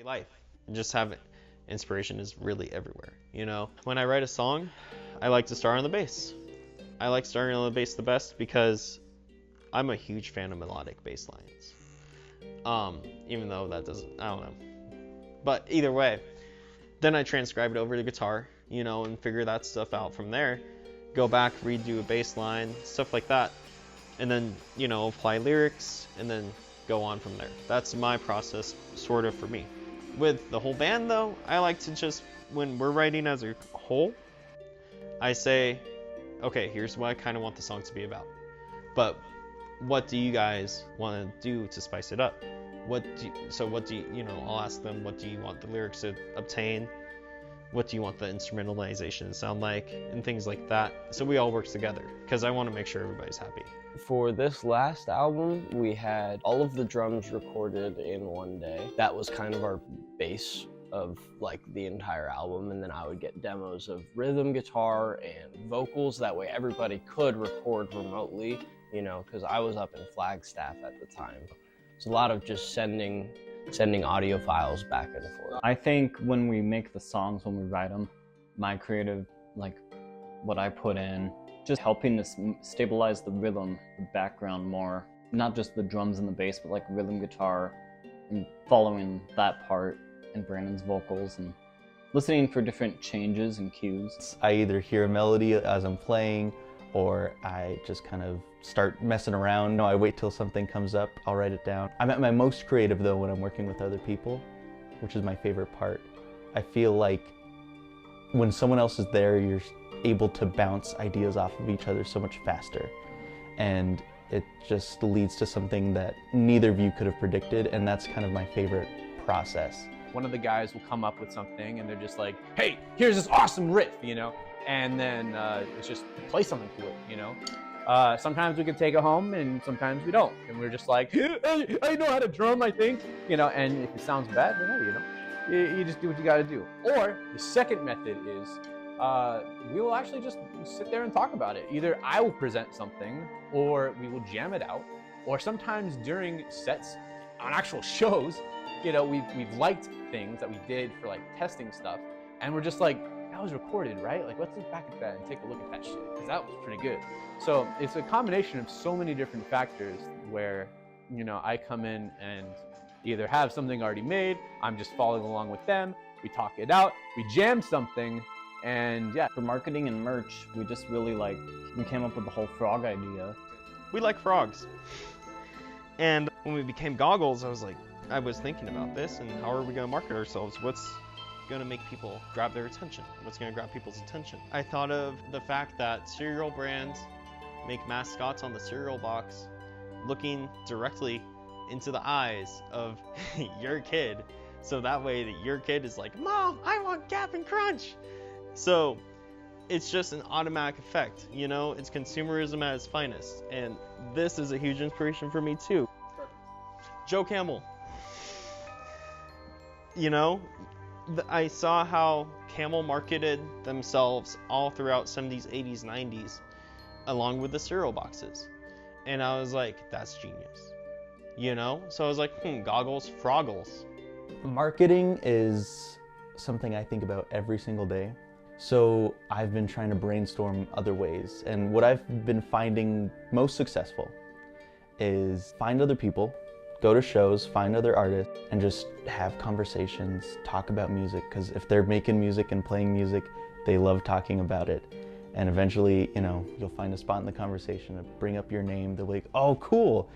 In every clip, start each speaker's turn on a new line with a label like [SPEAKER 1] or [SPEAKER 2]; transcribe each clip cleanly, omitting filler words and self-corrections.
[SPEAKER 1] life. And just have inspiration is really everywhere, When I write a song, I like to start on the bass. I like starting on the bass the best because I'm a huge fan of melodic bass lines. Even though that doesn't, I don't know. But either way, then I transcribe it over to guitar, and figure that stuff out from there. Go back, redo a bass line, stuff like that. And then, apply lyrics and then go on from there. That's my process, sort of, for me. With the whole band though, I like to just, when we're writing as a whole, I say, okay, here's what I kind of want the song to be about. But what do you guys want to do to spice it up? I'll ask them, what do you want the lyrics to obtain? What do you want the instrumentalization to sound like? And things like that. So we all work together because I want to make sure everybody's happy.
[SPEAKER 2] For this last album, we had all of the drums recorded in one day. That was kind of our base of like the entire album, and then I would get demos of rhythm guitar and vocals. That way everybody could record remotely, because I was up in Flagstaff at the time. It's a lot of just sending audio files back and forth.
[SPEAKER 3] I think when we make the songs, when we write them, my creative, like what I put in, just helping to stabilize the rhythm, the background more, not just the drums and the bass, but like rhythm guitar, and following that part and Brandon's vocals and listening for different changes and cues.
[SPEAKER 4] I either hear a melody as I'm playing, or I just kind of start messing around. No, I wait till something comes up, I'll write it down. I'm at my most creative though when I'm working with other people, which is my favorite part. I feel like when someone else is there, you're able to bounce ideas off of each other so much faster. And it just leads to something that neither of you could have predicted, and that's kind of my favorite process.
[SPEAKER 5] One of the guys will come up with something and they're just like, hey, here's this awesome riff, and then it's just play something to it, Sometimes we can take it home and sometimes we don't. And we're just like, hey, I know how to drum, I think, and if it sounds bad, then hey, you just do what you gotta do. Or the second method is, we will actually just sit there and talk about it. Either I will present something, or we will jam it out, or sometimes during sets on actual shows, we've liked things that we did for like testing stuff, and we're just like, that was recorded, right? Like, let's look back at that and take a look at that shit, because that was pretty good. So it's a combination of so many different factors where, I come in and either have something already made, I'm just following along with them, we talk it out, we jam something, and yeah.
[SPEAKER 3] For marketing and merch, we just really we came up with the whole frog idea.
[SPEAKER 1] We like frogs. And when we became Goggles, I was thinking about this, and how are we going to market ourselves? What's going to make people grab their attention? What's going to grab people's attention? I thought of the fact that cereal brands make mascots on the cereal box looking directly into the eyes of your kid, so that way that your kid is like, Mom, I want Cap'n Crunch. So it's just an automatic effect, It's consumerism at its finest, and this is a huge inspiration for me too. Joe Camel. I saw how Camel marketed themselves all throughout 70s, 80s, 90s, along with the cereal boxes. And I was like, that's genius. So I was like, Goggles, Froggles.
[SPEAKER 4] Marketing is something I think about every single day. So I've been trying to brainstorm other ways. And what I've been finding most successful is find other people, go to shows, find other artists, and just have conversations, talk about music. Because if they're making music and playing music, they love talking about it. And eventually, you'll find a spot in the conversation to bring up your name. They're like, oh, cool.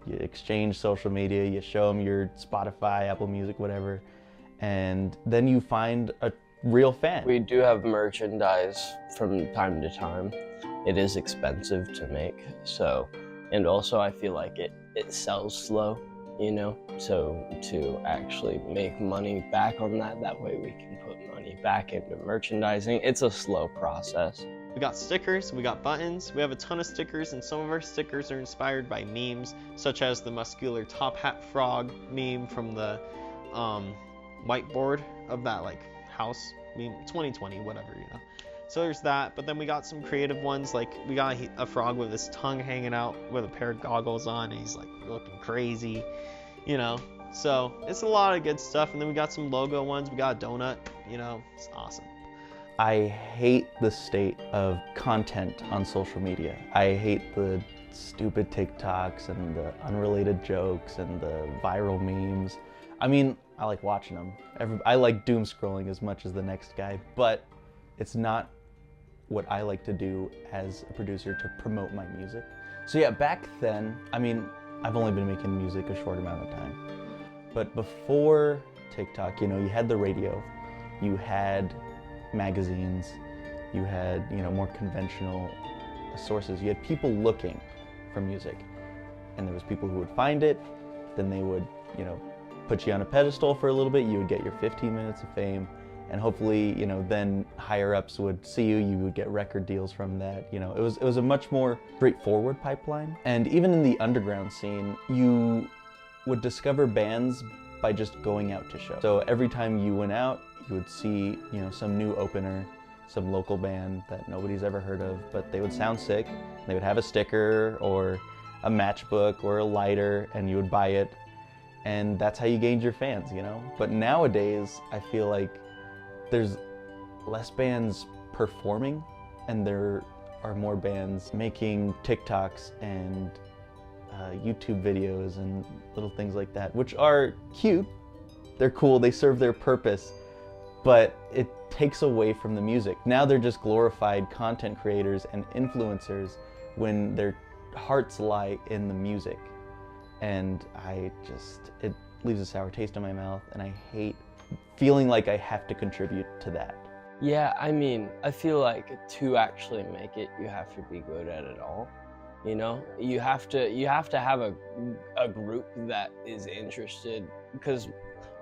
[SPEAKER 4] You exchange social media, you show them your Spotify, Apple Music, whatever. And then you find a real fan.
[SPEAKER 2] We do have merchandise from time to time. It is expensive to make, and also I feel like it sells slow, so to actually make money back on that way we can put money back into merchandising. It's a slow process.
[SPEAKER 1] We got stickers, we got buttons, we have a ton of stickers, and some of our stickers are inspired by memes, such as the muscular top hat frog meme from the whiteboard of that house meme, 2020, whatever, So there's that, but then we got some creative ones, like we got a frog with his tongue hanging out with a pair of goggles on, and he's looking crazy, So it's a lot of good stuff. And then we got some logo ones. We got a donut, you know, it's awesome.
[SPEAKER 4] I hate the state of content on social media. I hate the stupid TikToks and the unrelated jokes and the viral memes. I mean, I like watching them. I like doom scrolling as much as the next guy, but it's not what I like to do as a producer to promote my music. So yeah, back then, I mean, I've only been making music a short amount of time, but before TikTok, you know, you had the radio, you had magazines, you had, you know, more conventional sources. You had people looking for music, and there was people who would find it, then they would, you know, put you on a pedestal for a little bit, you would get your 15 minutes of fame, and hopefully, you know, then higher ups would see you, you would get record deals from that. You know, it was a much more straightforward pipeline. And even in the underground scene, you would discover bands by just going out to shows. So every time you went out, you would see, you know, some new opener, some local band that nobody's ever heard of, but they would sound sick. They would have a sticker or a matchbook or a lighter, and you would buy it, and that's how you gained your fans, you know? But nowadays, I feel like there's less bands performing, and there are more bands making TikToks and YouTube videos and little things like that, which are cute. They're cool, they serve their purpose, but it takes away from the music. Now they're just glorified content creators and influencers when their hearts lie in the music. And it leaves a sour taste in my mouth, and I hate feeling like I have to contribute to that.
[SPEAKER 2] Yeah, I mean, I feel like to actually make it, you have to be good at it all. You know, you have to have a group that is interested, because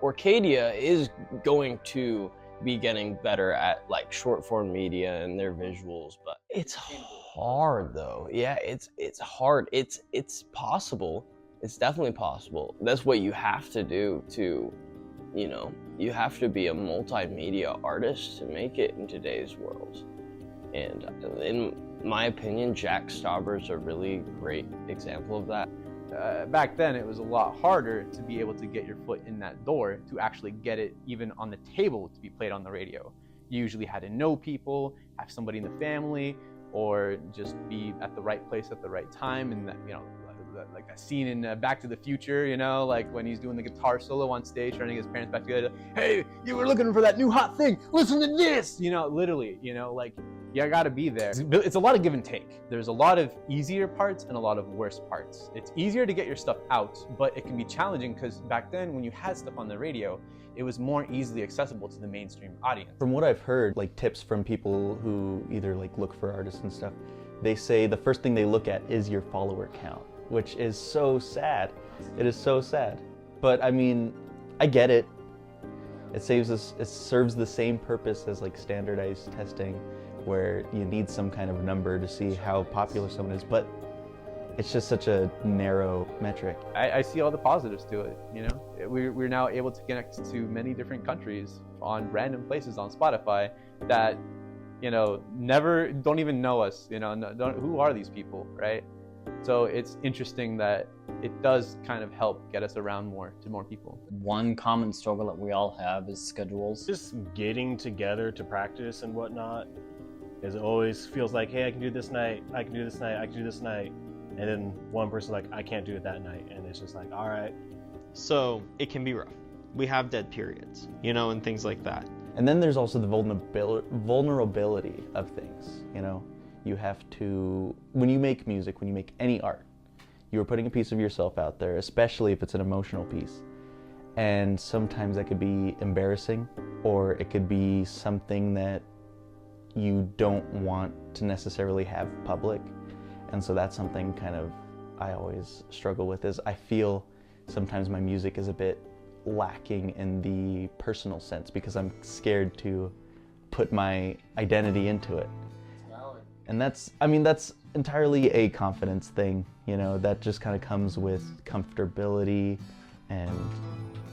[SPEAKER 2] Orcadia is going to be getting better at like short form media and their visuals, but it's hard though. Yeah, it's hard. It's possible. It's definitely possible. That's what you have to do to, you know, you have to be a multimedia artist to make it in today's world. And in my opinion, Jack Stauber's a really great example of that.
[SPEAKER 5] Back then, it was a lot harder to be able to get your foot in that door, to actually get it even on the table to be played on the radio. You usually had to know people, have somebody in the family, or just be at the right place at the right time. And that, you know, like a scene in Back to the Future, you know, like when he's doing the guitar solo on stage, trying to get his parents back together. Hey, you were looking for that new hot thing. Listen to this, you know, literally, you know, like you gotta be there. It's a lot of give and take. There's a lot of easier parts and a lot of worse parts. It's easier to get your stuff out, but it can be challenging because back then when you had stuff on the radio, it was more easily accessible to the mainstream audience.
[SPEAKER 4] From what I've heard, like tips from people who either like look for artists and stuff, they say the first thing they look at is your follower count, which is so sad. It is so sad. But I mean, I get it. It serves the same purpose as like standardized testing, where you need some kind of number to see how popular someone is, but it's just such a narrow metric.
[SPEAKER 5] I see all the positives to it, you know? We're now able to connect to many different countries on random places on Spotify that, you know, don't even know us, you know, who are these people, right? So it's interesting that it does kind of help get us around more to more people.
[SPEAKER 3] One common struggle that we all have is schedules.
[SPEAKER 6] Just getting together to practice and whatnot, is it always feels like, hey, I can do this night, I can do this night, I can do this night. And then one person's like, I can't do it that night. And it's just like, all right.
[SPEAKER 1] So it can be rough. We have dead periods, you know, and things like that.
[SPEAKER 4] And then there's also the vulnerability of things, you know? You have to, when you make music, when you make any art, you're putting a piece of yourself out there, especially if it's an emotional piece. And sometimes that could be embarrassing, or it could be something that you don't want to necessarily have public. And so that's something kind of I always struggle with, is I feel sometimes my music is a bit lacking in the personal sense because I'm scared to put my identity into it. And that's entirely a confidence thing, you know, that just kind of comes with comfortability and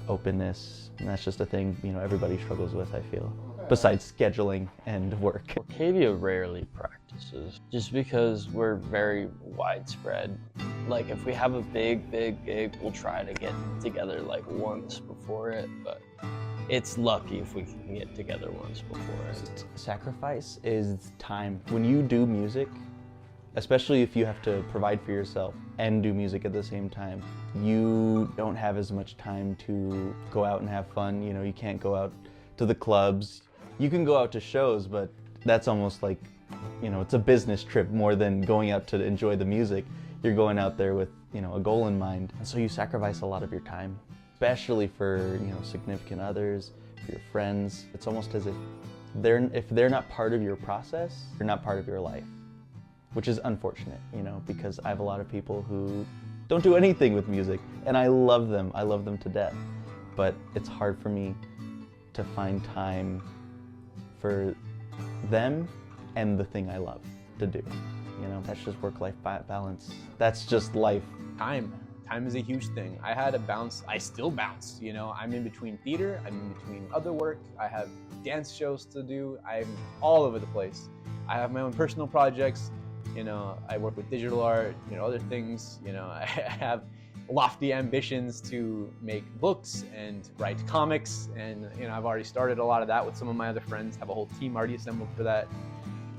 [SPEAKER 4] openness. And that's just a thing, you know, everybody struggles with, I feel, besides scheduling and work.
[SPEAKER 2] Orcadia rarely practices just because we're very widespread Like if we have a big gig, we'll try to get together like once before it, but it's lucky if we can get together once before it.
[SPEAKER 4] Sacrifice is time. When you do music, especially if you have to provide for yourself and do music at the same time, you don't have as much time to go out and have fun. You know, you can't go out to the clubs. You can go out to shows, but that's almost like, you know, it's a business trip more than going out to enjoy the music. You're going out there with, you know, a goal in mind. And so you sacrifice a lot of your time, especially for, you know, significant others, for your friends. It's almost as if they're not part of your process, they're not part of your life, which is unfortunate, you know, because I have a lot of people who don't do anything with music, and I love them to death. But it's hard for me to find time for them and the thing I love to do. You know, that's just work-life balance. That's just life.
[SPEAKER 5] Time is a huge thing. I had to bounce, I still bounce, you know. I'm in between theater, I'm in between other work, I have dance shows to do, I'm all over the place. I have my own personal projects, you know, I work with digital art, you know, other things, you know, I have lofty ambitions to make books and write comics, and, you know, I've already started a lot of that with some of my other friends, have a whole team already assembled for that.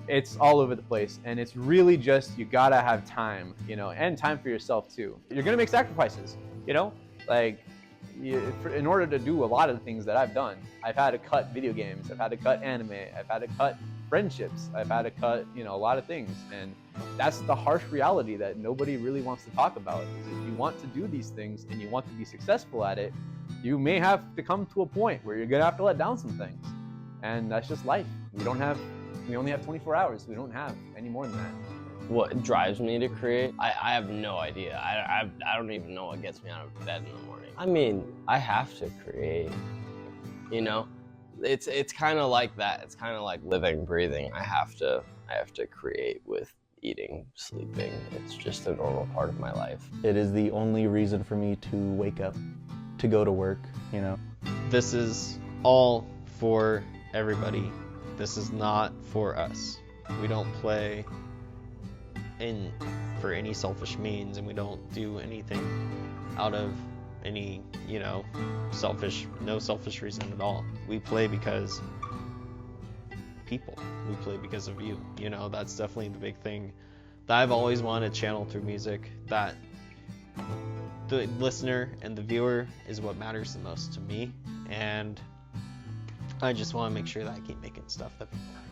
[SPEAKER 5] It's all over the place, and it's really just, you gotta have time, you know, and time for yourself too. You're gonna make sacrifices, you know, like in order to do a lot of the things that I've done, I've had to cut video games, I've had to cut anime, I've had to cut friendships, I've had to cut, you know, a lot of things, and that's the harsh reality that nobody really wants to talk about. Is if you want to do these things and you want to be successful at it, you may have to come to a point where you're gonna have to let down some things, and that's just life. We only have 24 hours. We don't have any more than that.
[SPEAKER 2] What drives me to create? I have no idea. I don't even know what gets me out of bed in the morning. I mean, I have to create, you know? It's kind of like that. It's kind of like living, breathing. I have to create with eating, sleeping. It's just a normal part of my life.
[SPEAKER 4] It is the only reason for me to wake up, to go to work, you know?
[SPEAKER 1] This is all for everybody. This is not for us. We don't play for any selfish means, and we don't do anything out of any, you know, no selfish reason at all. We play because people. We play because of you. You know, that's definitely the big thing that I've always wanted to channel through music, that the listener and the viewer is what matters the most to me, and I just want to make sure that I keep making stuff that people like.